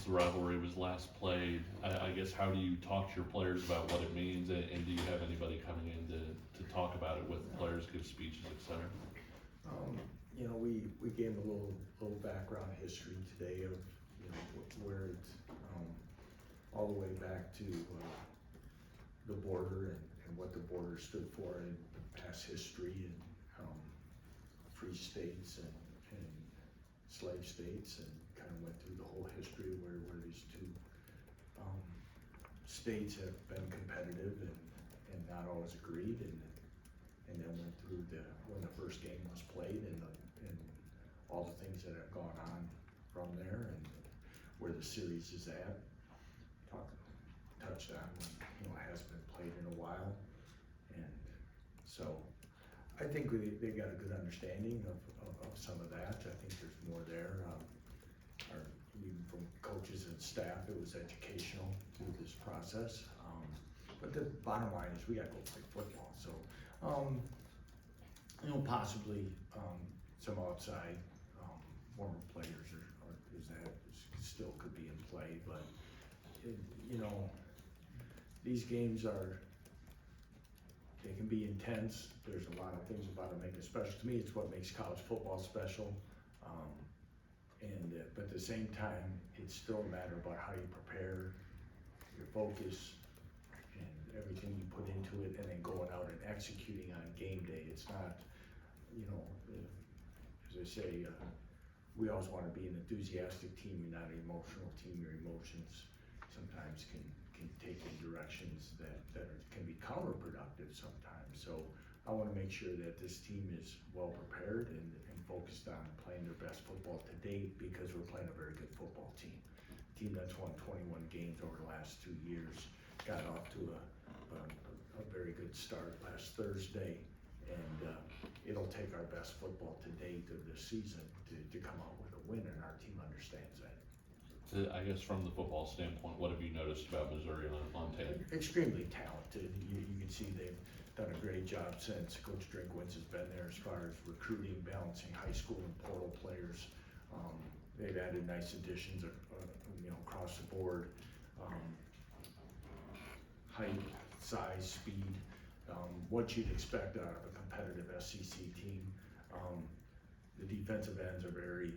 the rivalry was last played, I guess how do you talk to your players about what it means, and do you have anybody coming in to talk about it with the players, give speeches, etc.? We gave them a little background history today of where it's all the way back to the border and what the border stood for in past history and free states and slave states, and kind of went through the whole history where these two states have been competitive and not always agreed, and then went through when the first game was played and all the things that have gone on from there and where the series is at. Touched on when it hasn't been played in a while, and so I think they got a good understanding of some of that. I think there's more there. Even from coaches and staff, it was educational through this process. But the bottom line is we got to go play football. So, possibly some outside former players or that still could be in play. But these games they can be intense. There's a lot of things about it make it special. To me, it's what makes college football special. But at the same time, it's still a matter about how you prepare, your focus, and everything you put into it, and then going out and executing on game day. It's not, as I say, we always want to be an enthusiastic team and not an emotional team. Your emotions sometimes can take in directions that can be counterproductive sometimes. So I want to make sure that this team is well prepared and focused on playing their best football to date, because we're playing a very good football team. A team that's won 21 games over the last 2 years, got off to a very good start last Thursday, and it'll take our best football to date of this season to come out with a win, and our team understands that. I guess from the football standpoint, what have you noticed about Missouri on tape? Extremely talented. You can see they've done a great job since Coach Drinkwitz has been there as far as recruiting, balancing high school and portal players. They've added nice additions across the board. Height, size, speed, what you'd expect out of a competitive SEC team. The defensive ends are very,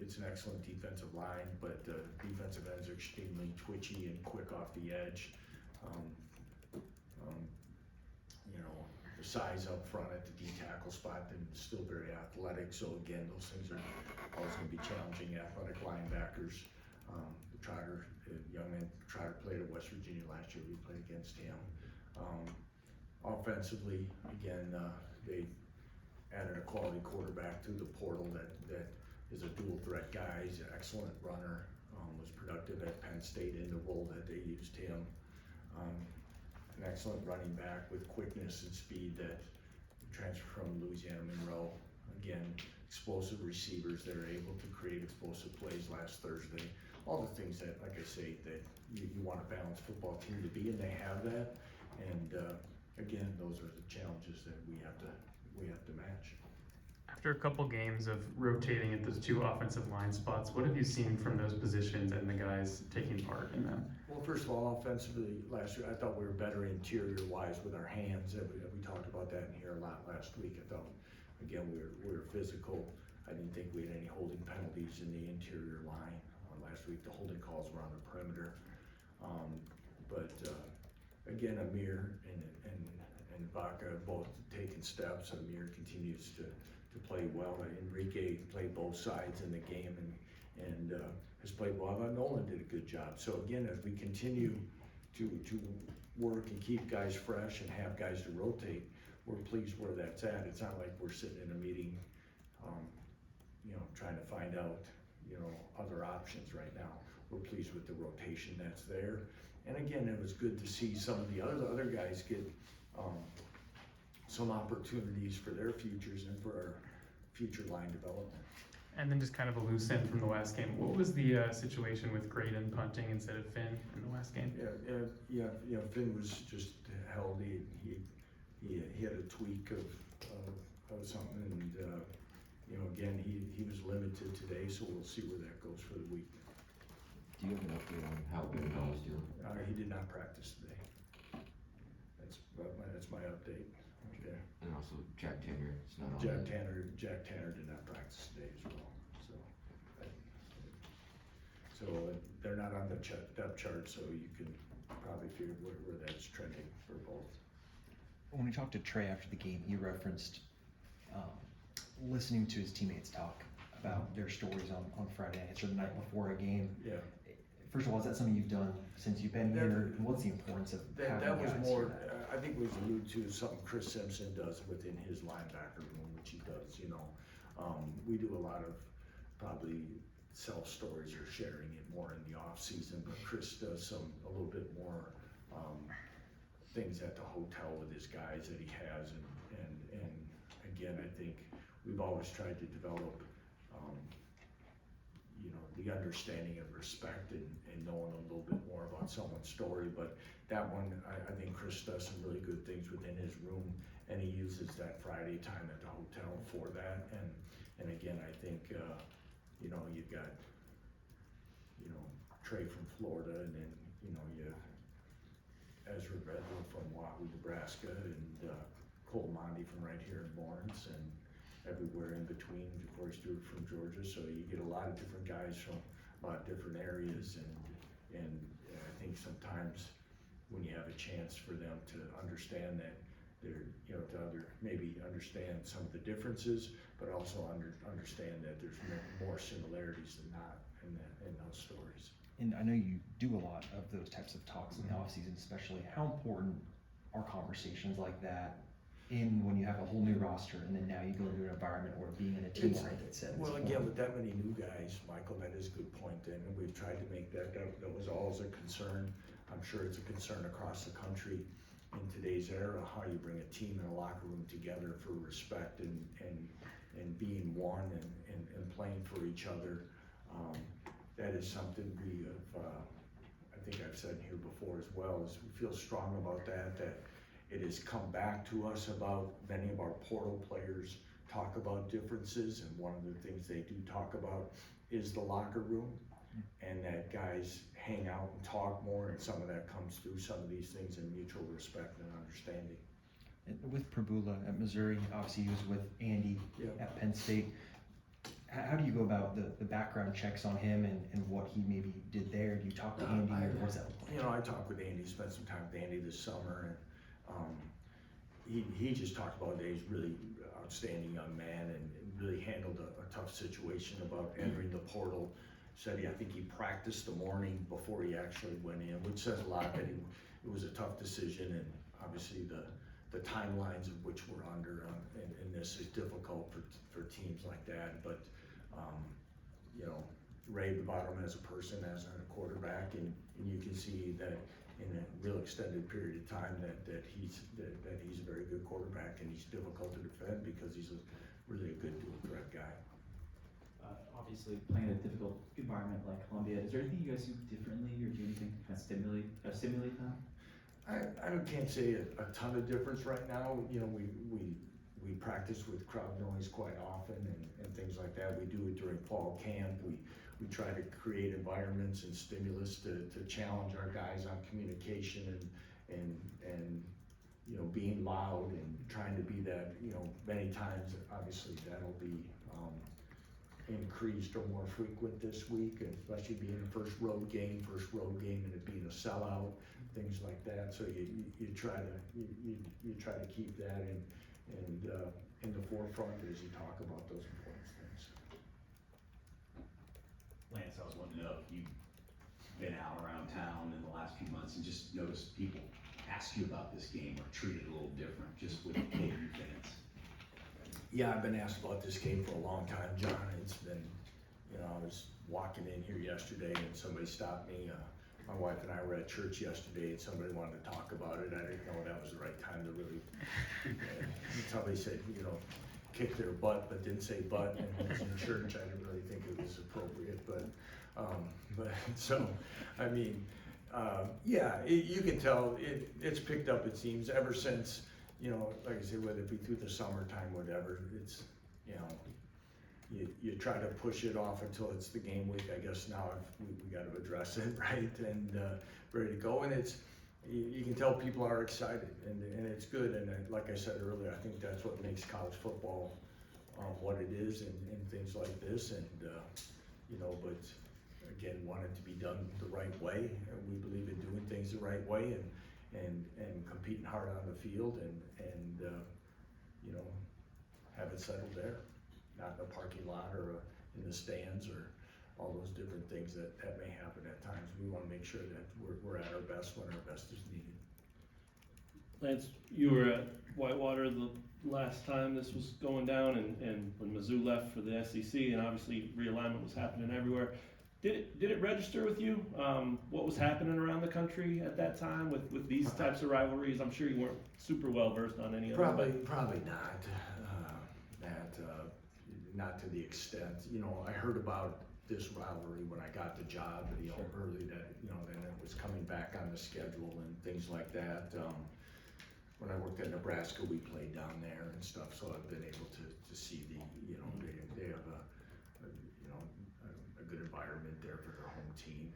it's an excellent defensive line, but the defensive ends are extremely twitchy and quick off the edge. The size up front at the D tackle spot, and still very athletic. So again, those things are always going to be challenging. Athletic linebackers. The Trotter, young man Trotter played at West Virginia last year. We played against him. Offensively, again, they added a quality quarterback through the portal that is a dual threat guy. He's an excellent runner. Was productive at Penn State in the role that they used him. An excellent running back with quickness and speed that transferred from Louisiana Monroe. Again, explosive receivers that are able to create explosive plays last Thursday. All the things that, like I say, that you want a balanced football team to be, and they have that. And again, those are the challenges that we have to match. After a couple games of rotating at those two offensive line spots, what have you seen from those positions and the guys taking part in them? Well, first of all, offensively last year, I thought we were better interior-wise with our hands. We talked about that in here a lot last week. I thought, again, we were physical. I didn't think we had any holding penalties in the interior line. Last week, the holding calls were on the perimeter. But again, Amir and Vaca both taking steps. Amir continues to play well. Enrique played both sides in the game and has played well. Nolan did a good job. So again, as we continue to work and keep guys fresh and have guys to rotate, we're pleased where that's at. It's not like we're sitting in a meeting, trying to find out, other options right now. We're pleased with the rotation that's there. And again, it was good to see some of the other guys get some opportunities for their futures and for our future line development. And then just kind of a loose end from the last game. What was the situation with Graydon punting instead of Finn in the last game? Yeah. Finn was just held. He had a tweak of something, and again, he was limited today, so we'll see where that goes for the week. Do you have an update on how Leipold is doing? He did not practice today. That's my update. Okay. And also Jack Tanner, it's not on. Jack Tanner did not practice today as well, so. So they're not on the depth chart, so you can probably figure where that's trending for both. When we talked to Trey after the game, he referenced listening to his teammates talk about their stories on Friday nights or the night before a game. Yeah. First of all, is that something you've done since you've been here? And what's the importance of having That was guys more, do that? I think it was alluded to something Chris Simpson does within his linebacker room, which he does, you know. We do a lot of probably self-stories or sharing it more in the off season, but Chris does a little bit more things at the hotel with his guys that he has, and again, I think we've always tried to develop, you know, the understanding and respect and knowing a little bit more about someone's story. But that one, I think Chris does some really good things within his room, and he uses that Friday time at the hotel for that. And again, I think, you know, you've got, you know, Trey from Florida, and then, you know, you Ezra Redwood from Wahoo, Nebraska, and Cole Monty from right here in Lawrence, and everywhere in between, of course, Stewart from Georgia. So you get a lot of different guys from a lot of different areas, and I think sometimes when you have a chance for them to understand that they're, you know, maybe understand some of the differences, but also understand that there's more similarities than not in those stories. And I know you do a lot of those types of talks in the off season, especially. How important are conversations like that when you have a whole new roster, and then now you go into an environment where being in a team like it said. Well, again, with that many new guys, Michael, that is a good point, and we've tried to make that was always a concern. I'm sure it's a concern across the country in today's era, how you bring a team in a locker room together for respect and being one and playing for each other. That is something we have, I think I've said here before as well, is we feel strong about that it has come back to us about many of our portal players talk about differences, and one of the things they do talk about is the locker room, and that guys hang out and talk more, and some of that comes through some of these things in mutual respect and understanding. And with Prabula at Missouri, obviously he was with Andy at Penn State. How do you go about the background checks on him and what he maybe did there? Do you talk to Andy, or what's that look like? You know, I talked with Andy, spent some time with Andy this summer, and he just talked about that he's really outstanding young man and really handled a tough situation about entering the portal. Said I think he practiced the morning before he actually went in, which says a lot that it was a tough decision, and obviously the timelines of which we're under in this is difficult for teams like that. But you know, raved about him as a person, as a quarterback, and you can see that in a real extended period of time that he's a very good quarterback, and he's difficult to defend because he's really a good dual threat guy. Obviously, playing in a difficult environment like Columbia, is there anything you guys do differently or do anything to kind of stimulate that? I can't say a ton of difference right now. You know, we practice with crowd noise quite often and things like that. We do it during fall camp. We try to create environments and stimulus to challenge our guys on communication and you know, being loud and trying to be that. You know, many times obviously that'll be increased or more frequent this week, and especially being the first road game and it being a sellout, things like that. So you try to keep that in the forefront as you talk about those important things. Lance, I was wanting to know if you've been out around town in the last few months and just noticed people ask you about this game or treat it a little different, just with KU fans. Yeah, I've been asked about this game for a long time, John. It's been, you know, I was walking in here yesterday and somebody stopped me. My wife and I were at church yesterday and somebody wanted to talk about it. I didn't know that was the right time to really, somebody said, you know, kick their butt, but didn't say butt, and it was in church. I didn't really think it was appropriate, but so, I mean, yeah, you can tell it's picked up, it seems, ever since, you know, like I said, whether it be through the summertime, whatever, it's, you know, you try to push it off until it's the game week. I guess now we got to address it, right? And ready to go. And you can tell people are excited, and it's good. And like I said earlier, I think that's what makes college football what it is, and things like this. And but again, want it to be done the right way. And we believe in doing things the right way, and competing hard on the field, and have it settled there, not in a parking lot or in the stands or all those different things that may happen at times. We want to make sure that we're at our best when our best is needed. Lance, you were at Whitewater the last time this was going down, and when Mizzou left for the SEC, and obviously realignment was happening everywhere. Did it register with you what was happening around the country at that time with these types of rivalries? I'm sure you weren't super well versed on any of them. Probably not. Not to the extent. I heard about this rivalry when I got the job, early that, then it was coming back on the schedule and things like that. When I worked at Nebraska, we played down there and stuff, so I've been able to see they have a good environment there for their home team.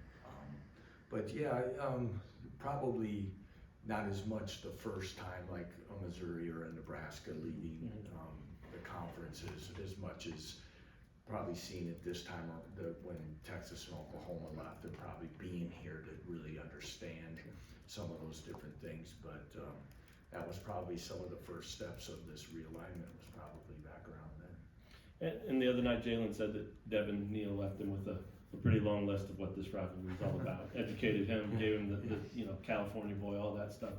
But yeah, probably not as much the first time like a Missouri or a Nebraska leading the conferences, as much as probably seeing it this time when Texas and Oklahoma left, and probably being here to really understand some of those different things. But that was probably some of the first steps of this realignment, was probably back around then. And the other night, Jalen said that Devin Neal left him with a pretty long list of what this rivalry is all about. Educated him, gave him the California boy, all that stuff.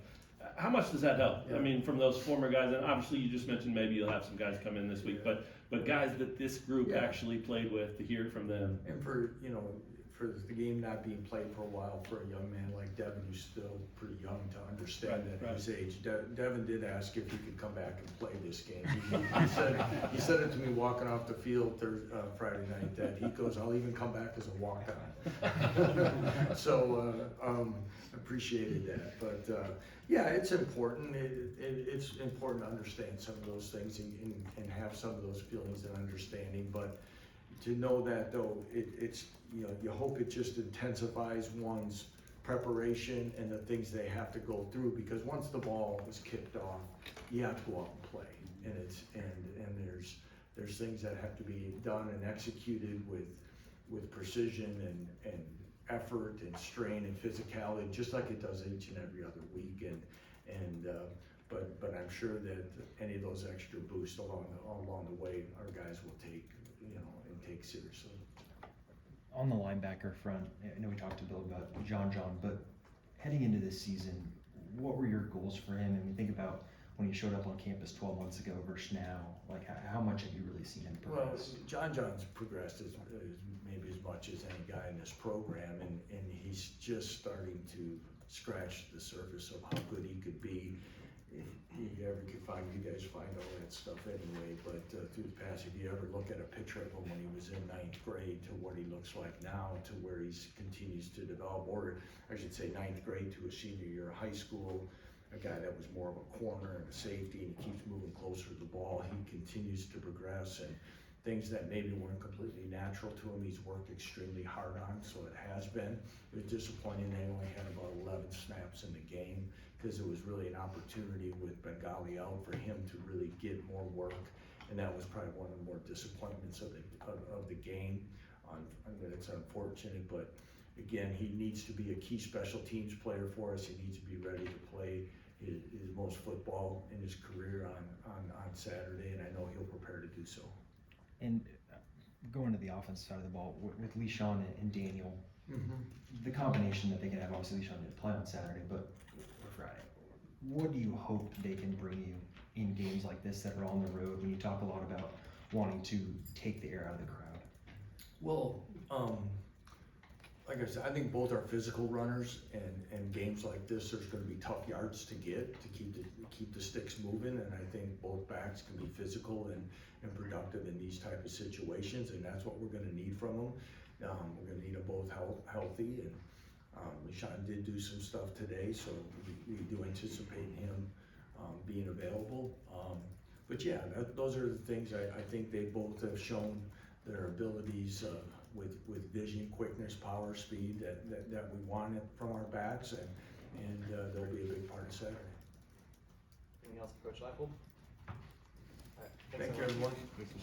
How much does that help? Yeah. I mean, from those former guys, and obviously you just mentioned maybe you'll have some guys come in this week, but guys that this group actually played with, to hear from them. And for the game not being played for a while, for a young man like Devin, who's still pretty young to understand at his age, Devin did ask if he could come back and play this game. He said it to me walking off the field Friday night, that he goes, "I'll even come back as a walk-on." So appreciated that. But yeah, it's important. It's important to understand some of those things and have some of those feelings and understanding. But to know that, though, it's you hope it just intensifies one's preparation and the things they have to go through, because once the ball is kicked off, you have to go out and play, and there's things that have to be done and executed with precision and effort and strain and physicality, just like it does each and every other week. But I'm sure that any of those extra boosts along the way, our guys will take and take seriously. On the linebacker front, I know we talked a bit about John, but heading into this season, what were your goals for him? And we think about when he showed up on campus 12 months ago versus now, like how much have you really seen him progress? Well, John's progressed as maybe as much as any guy in this program, and he's just starting to scratch the surface of how good he could be. If you ever could find, you guys find all that stuff anyway, but through the past, if you ever look at a picture of him when he was in 9th grade to what he looks like now, to where he continues to develop, or I should say 9th grade to a senior year of high school, a guy that was more of a corner and a safety, and he keeps moving closer to the ball. He continues to progress, and things that maybe weren't completely natural to him, he's worked extremely hard on, so it has been. It was disappointing they only had about 11 snaps in the game, because it was really an opportunity with Bengali out for him to really get more work, and that was probably one of the more disappointments of the game. It's unfortunate, but again, he needs to be a key special teams player for us. He needs to be ready to play his most football in his career on Saturday, and I know he'll prepare to do so. And going to the offensive side of the ball, with Le'Shawn and Daniel, the combination that they can have, obviously Le'Shawn didn't play on Saturday, but Friday, what do you hope they can bring you in games like this that are on the road, when you talk a lot about wanting to take the air out of the crowd? Well, like I said, I think both are physical runners, and games like this, there's going to be tough yards to get to keep the sticks moving, and I think both backs can be physical and productive in these type of situations, and that's what we're going to need from them. We're going to need them both healthy, and Le'Shawn did do some stuff today, so we do anticipate him being available. But yeah, those are the things I think they both have shown their abilities, with vision, quickness, power, speed that we wanted from our backs, and they'll be a big part of Saturday. Anything else for Coach Leipold? All right, thanks, Thank you, everyone.